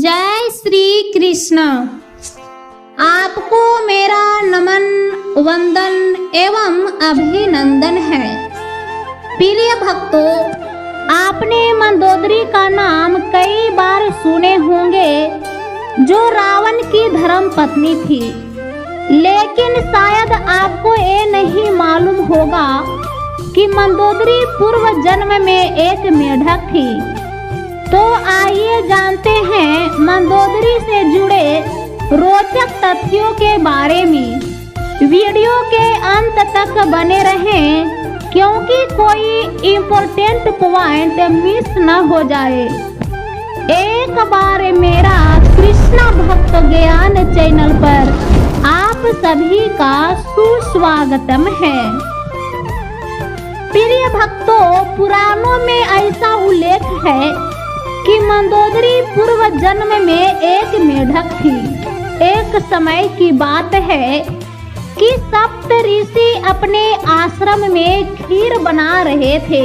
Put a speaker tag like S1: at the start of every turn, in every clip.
S1: जय श्री कृष्ण। आपको मेरा नमन वंदन एवं अभिनंदन है। प्रिय भक्तों, आपने मंदोदरी का नाम कई बार सुने होंगे, जो रावण की धर्म पत्नी थी। लेकिन शायद आपको ये नहीं मालूम होगा कि मंदोदरी पूर्व जन्म में एक मेढक थी। तो आइए जानते हैं मंदोदरी से जुड़े रोचक तथ्यों के बारे में। वीडियो के अंत तक बने रहें, क्योंकि कोई इम्पोर्टेंट पॉइंट मिस न हो जाए। एक बार मेरा कृष्णा भक्त ज्ञान चैनल पर आप सभी का सुस्वागतम है। प्रिय भक्तों, पुराणों में ऐसा उल्लेख है कि मंदोदरी पूर्व जन्म में एक मेढक थी। एक समय की बात है कि सप्त ऋषि अपने आश्रम में खीर बना रहे थे।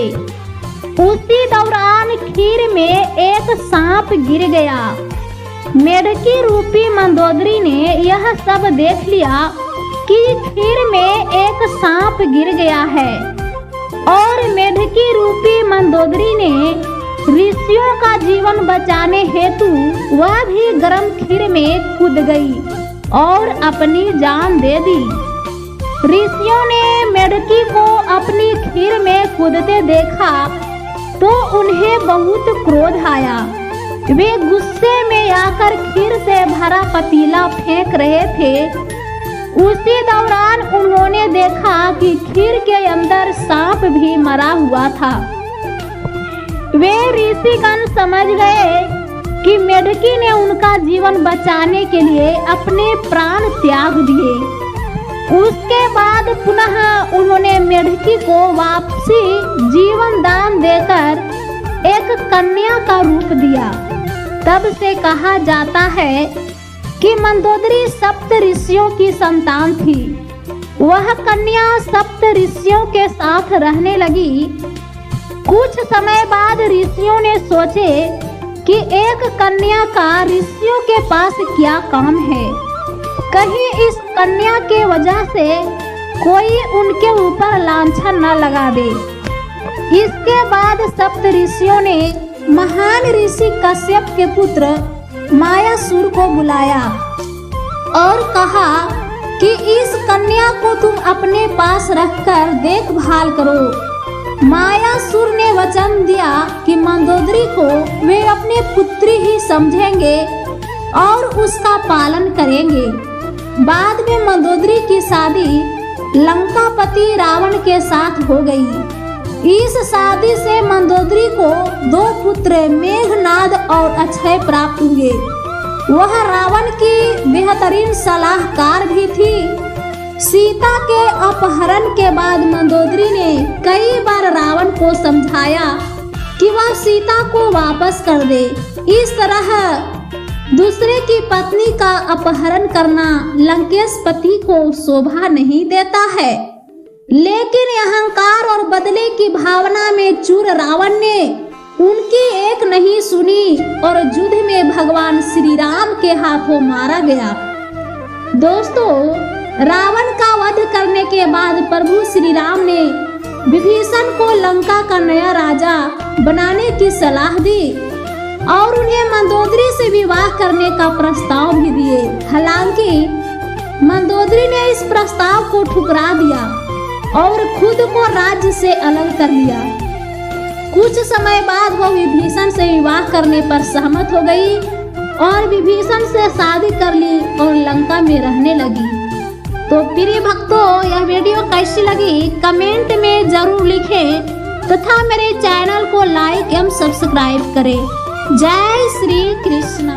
S1: उसी दौरान खीर में एक सांप गिर गया। मेढकी रूपी मंदोदरी ने यह सब देख लिया कि खीर में एक सांप गिर गया है, और मेढकी रूपी मंदोदरी ने ऋषियों का जीवन बचाने हेतु वह भी गर्म खीर में कूद गई और अपनी जान दे दी। ऋषियों ने मेढकी को अपनी खीर में कूदते देखा तो उन्हें बहुत क्रोध आया। वे गुस्से में आकर खीर से भरा पतीला फेंक रहे थे। उसी दौरान उन्होंने देखा कि खीर के अंदर सांप भी मरा हुआ था। वे ऋषिगण समझ गए कि मेढकी ने उनका जीवन बचाने के लिए अपने प्राण त्याग दिए। उसके बाद पुनः उन्होंने मेढकी को वापसी जीवन दान देकर एक कन्या का रूप दिया। तब से कहा जाता है कि मंदोदरी सप्त ऋषियों की संतान थी। वह कन्या सप्त ऋषियों के साथ रहने लगी। कुछ समय बाद ऋषियों ने सोचे कि एक कन्या का ऋषियों के पास क्या काम है, कहीं इस कन्या के वजह से कोई उनके ऊपर लांछन न लगा दे। इसके बाद सप्त ऋषियों ने महान ऋषि कश्यप के पुत्र मायासुर को बुलाया और कहा कि इस कन्या को तुम अपने पास रखकर देखभाल करो। मायासुर ने वचन दिया कि मंदोदरी को वे अपनी पुत्री ही समझेंगे और उसका पालन करेंगे। बाद में मंदोदरी की शादी लंकापति रावण के साथ हो गई। इस शादी से मंदोदरी को 2 पुत्र मेघनाद और अक्षय प्राप्त हुए। वह रावण की बेहतरीन सलाहकार भी थी। सीता के अपहरण के बाद मंदोदरी ने कई बार रावण को समझाया कि वह सीता को वापस कर दे। इस तरह दूसरे की पत्नी का अपहरण करना लंकेशपति को शोभा नहीं देता है। लेकिन अहंकार और बदले की भावना में चूर रावण ने उनकी एक नहीं सुनी और युद्ध में भगवान श्री राम के हाथों मारा गया। दोस्तों, रावण का वध करने के बाद प्रभु श्री राम ने विभीषण को लंका का नया राजा बनाने की सलाह दी और उन्हें मंदोदरी से विवाह करने का प्रस्ताव भी दिए। हालांकि मंदोदरी ने इस प्रस्ताव को ठुकरा दिया और खुद को राज्य से अलग कर लिया। कुछ समय बाद वह विभीषण से विवाह करने पर सहमत हो गई और विभीषण से शादी कर ली और लंका में रहने लगी। तो प्रिय भक्तों, यह वीडियो कैसी लगी कमेंट में जरूर लिखें तथा मेरे चैनल को लाइक एवं सब्सक्राइब करें। जय श्री कृष्ण।